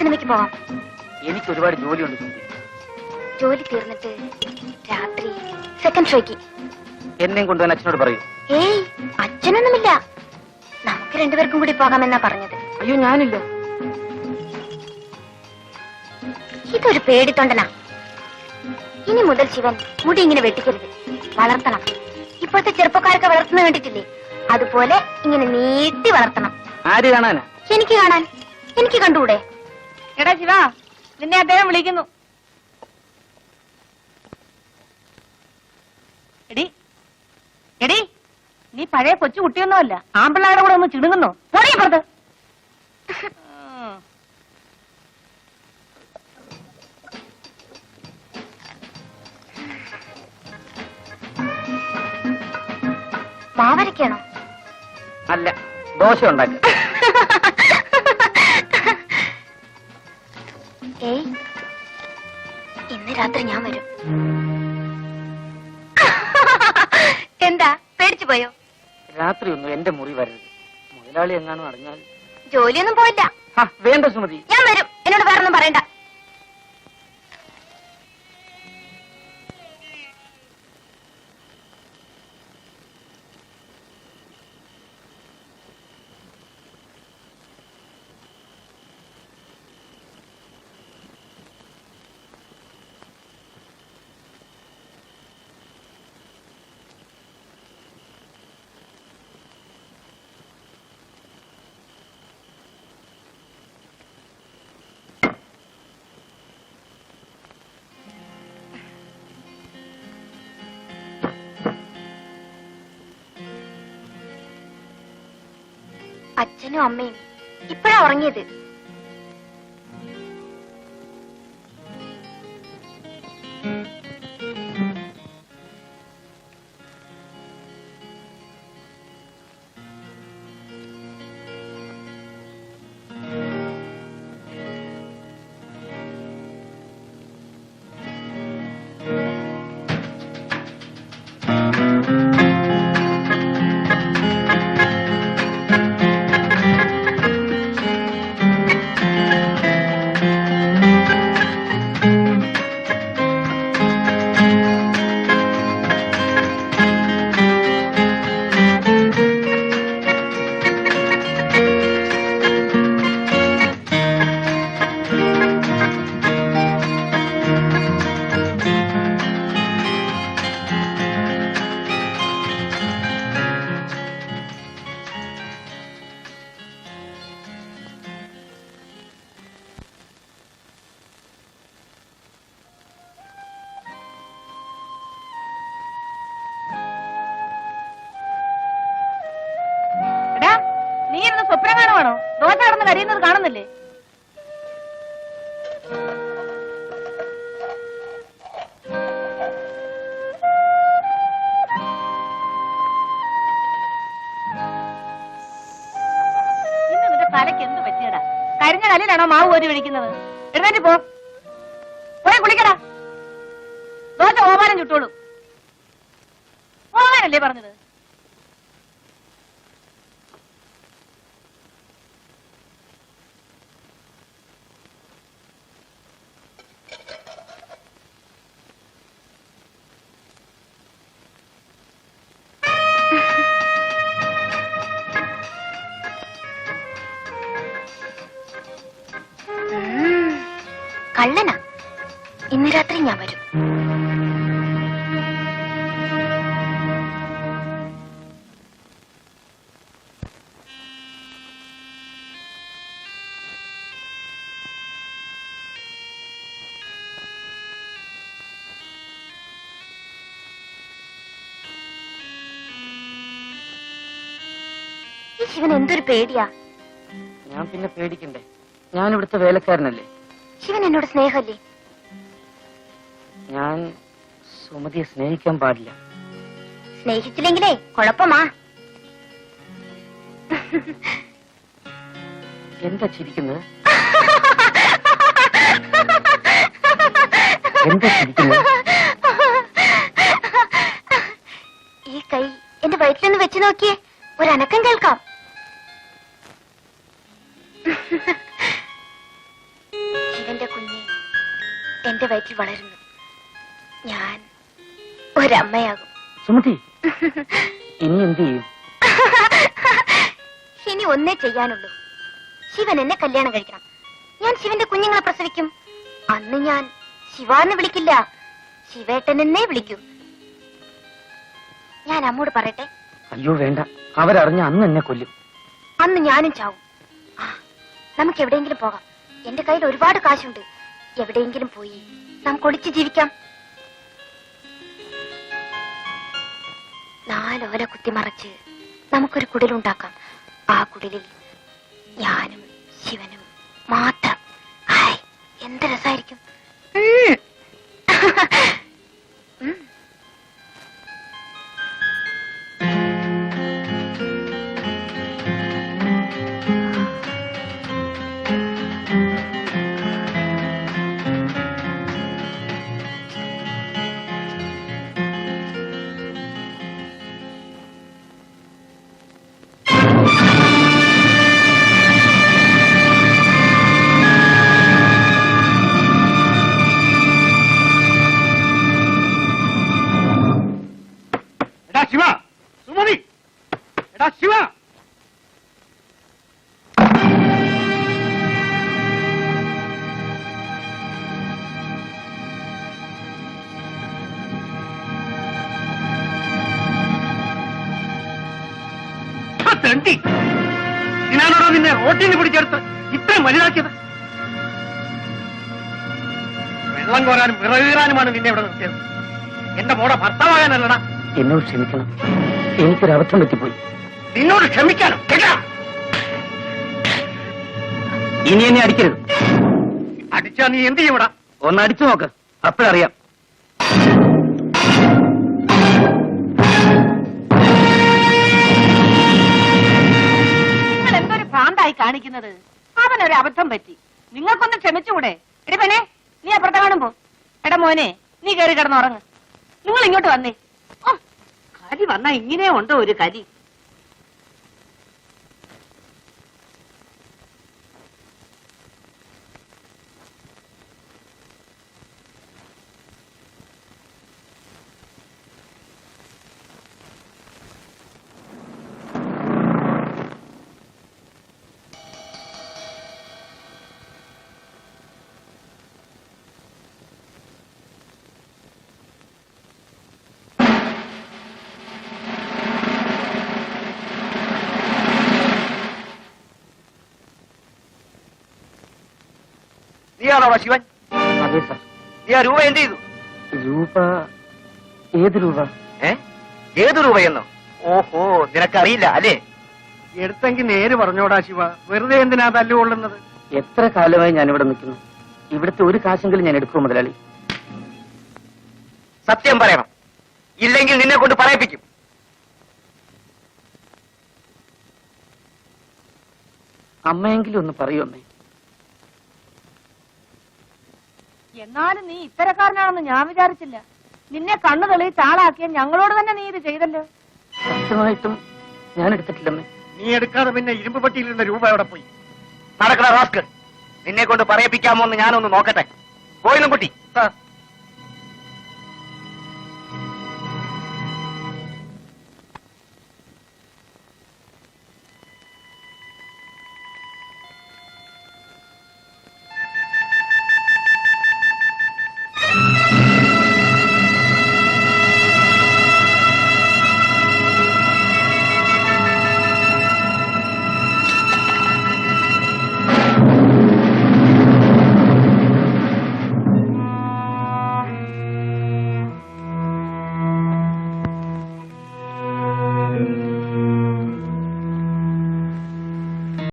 സിനിമയ്ക്ക് പോവാം. എനിക്ക് ഒരുപാട് ജോലിയുണ്ട്. ജോലി തീർന്നിട്ട് രാത്രി സെക്കൻഡ് ഷോയ്ക്ക് എന്നെയും കൊണ്ടുപോകാൻ അച്ഛനോട് പറയൂ. ഏയ്, അച്ഛനൊന്നുമില്ല. നമുക്ക് രണ്ടുപേർക്കും കൂടി പോകാമെന്നാ പറഞ്ഞത്. അയ്യോ, ഞാനില്ല. ഇതൊരു പേടിത്തൊണ്ടനാ. ഇനി മുതൽ ശിവൻ മുടി ഇങ്ങനെ വെട്ടിക്കരുത്, വളർത്തണം. ഇപ്പോഴത്തെ ചെറുപ്പക്കാരൊക്കെ വളർത്തുന്ന കണ്ടിട്ടില്ലേ, അതുപോലെ ഇങ്ങനെ നീട്ടി വളർത്തണം. ആര് കാണാനാ? എനിക്ക് കാണാൻ. എനിക്ക് കണ്ടുകൂടെ? എടാ ശിവ, നിന്നെ അദ്ദേഹം വിളിക്കുന്നു. എടി എടി, നീ പഴയ കൊച്ചു കുട്ടിയൊന്നുമല്ല. ആമ്പിള്ളാരുടെ കൂടെ ഒന്ന് ചിടുങ്ങുന്നു. പോടീപ്പുറത്ത്. മാവരയ്ക്കാണോ? അല്ല, ദോശ ഉണ്ടാക്കുക. ഏയ്, ഇന്ന് രാത്രി ഞാൻ വരും. എന്താ, പേടിച്ചു പോയോ? രാത്രി ഒന്നും എന്റെ മുറി വരരുത്. മുതലാളി എങ്ങാനും അറിഞ്ഞാൽ. ജോലിയൊന്നും പോയില്ല. വേണ്ട സുമതി, ഞാൻ വരും. എന്നോട് വേറൊന്നും പറയണ്ട. അച്ഛനും അമ്മയും ഇപ്പഴാ ഉറങ്ങിയത്. സ്വപ്നം കാണുവാണോ? ദോശ കടന്ന് കരയുന്നത് കാണുന്നില്ലേ? ഇന്ന് നിന്റെ തലയ്ക്ക് എന്ത് പറ്റിയടാ? കരിഞ്ഞ കല്ലിലാണോ മാവ് കോരി ഒഴിക്കുന്നത്? എഴുന്നേറ്റ് പോ, പോയി കുളിക്കടാ. ദോശ ഓമാനം ചുട്ടോളൂ. പോകാനല്ലേ പറഞ്ഞത്? കള്ളനാ. ഇന്ന് രാത്രി ഞാൻ വരും. ഈ ശിവൻ എന്തൊരു പേടിയാ. ഞാൻ പിന്നെ പേടിക്കണ്ടേ? ഞാൻ ഇവിടുത്തെ വേലക്കാരനല്ലേ. ശിവൻ എന്നോട് സ്നേഹല്ലേ? ഞാൻ സുമതിയെ സ്നേഹിക്കാൻ പാടില്ല. സ്നേഹിച്ചില്ലെങ്കിലേ കുഴപ്പമാ. എന്താ ചിരിക്കുന്നത്? എന്താ ചിരിക്കുന്നത്? ഈ കൈ എന്റെ വയറ്റിലൊന്ന് വെച്ച് നോക്കിയേ, ഒരനക്കം കേൾക്കാം. എന്റെ വയറ്റിൽ വളരുന്നു. ഞാൻ ഒരമ്മയാകും. സുമതി, ഇനി എന്ത് ചെയ്യും? ഇനി ഒന്നേ ചെയ്യാനുള്ളൂ. ശിവൻ എന്നെ കല്യാണം കഴിക്കണം. ഞാൻ ശിവന്റെ കുഞ്ഞുങ്ങളെ പ്രസവിക്കും. അന്ന് ഞാൻ ശിവാന്ന് വിളിക്കില്ല, ശിവേട്ടൻ എന്നേ വിളിക്കും. ഞാൻ അമ്മോട് പറയട്ടെ? അയ്യോ വേണ്ട, അവരറിഞ്ഞ അന്ന് എന്നെ കൊല്ലും. അന്ന് ഞാനും ചാവും. നമുക്ക് എവിടെയെങ്കിലും പോകാം. എന്റെ കയ്യിൽ ഒരുപാട് കാശുണ്ട്. എവിടെയെങ്കിലും പോയി നമുക്ക് ഒളിച്ച് ജീവിക്കാം. 4 ഓല കുത്തിമറച്ച് നമുക്കൊരു കുടിലുണ്ടാക്കാം. ആ കുടിലിൽ ഞാനും ശിവനും മാത്രം. ഹായ്, എന്ത് രസായിരിക്കും. ശിവ, സുമതി, എടാ ശിവ. തെണ്ടി, ഇതിനാണോടോ നിന്നെ റോട്ടിന് പിടിച്ചെടുത്ത് ഇത്രയും വലുതാക്കിയത്? വെള്ളം കോരാനും വിറകീറാനുമാണ് നിന്നെ ഇവിടെ നിർത്തിയത്. എന്റെ മോടെ ഭർത്താവാകാനല്ലടാ. എന്നോട് ക്ഷമിക്കണം, എനിക്കൊരബദ്ധം പറ്റിപ്പോയി. നിന്നോട് ക്ഷമിക്കാനും ഇനി എന്നെ അടിക്കരുത്. അടിച്ചാ നീ എന്ത് ചെയ്യൂടാ? ഒന്ന് അടിച്ചു നോക്ക്, അപ്പോഴറിയാം. നിങ്ങൾ എന്തൊരു ഭ്രാന്തായി കാണിക്കുന്നത്? അവനൊരു അബദ്ധം പറ്റി, നിങ്ങൾക്കൊന്ന് ക്ഷമിച്ചുകൂടെ? എടി പെണ്ണേ, നീ അപ്പുറത്തെ കാണുമ്പോ. എടാ മോനെ, നീ കയറി കിടന്നുറങ്ങ്. നിങ്ങൾ ഇങ്ങോട്ട് വന്നേ. കലി വന്നാ ഇങ്ങനെ ഉണ്ടോ ഒരു കലി? നീയാണോ ശിവൻ? അതെ സാർ. നീ ആ രൂപ എന്ത് ചെയ്തു? രൂപ? ഏത് രൂപ? ഏത് രൂപയെന്നോ? ഓഹോ, നിനക്കറിയില്ല അല്ലേ? എടുത്തെങ്കിൽ നേര് പറഞ്ഞോടാ ശിവ, വെറുതെ എന്തിനാ തല്ലുകൊള്ളുന്നത്? എത്ര കാലമായി ഞാൻ ഇവിടെ നിൽക്കുന്നു. ഇവിടുത്തെ ഒരു കാശെങ്കിലും ഞാൻ എടുക്കുമോ മുതലാളി? സത്യം പറയണം, ഇല്ലെങ്കിൽ നിന്നെ കൊണ്ട് പറയിപ്പിക്കും. അമ്മയെങ്കിലും ഒന്ന് പറയൂ അമ്മേ. എന്നാലും നീ ഇത്തരക്കാരനാണെന്ന് ഞാൻ വിചാരിച്ചില്ല. നിന്നെ കണ്ണു തെളിയിച്ച് ആളാക്കിയ ഞങ്ങളോട് തന്നെ നീ ഇത് ചെയ്തല്ലോ. സത്യമായിട്ടും ഞാൻ എടുത്തിട്ടില്ലമ്മേ. നീ എടുക്കാതെ പിന്നെ ഇരുമ്പ് പട്ടിയിലിരുന്ന രൂപ എവിടെ പോയി? നടക്കണ റാസ്കൽ, നിന്നെ കൊണ്ട് പറയിപ്പിക്കാമോ എന്ന് ഞാനൊന്ന് നോക്കട്ടെ. പോയിന്നും കുട്ടി.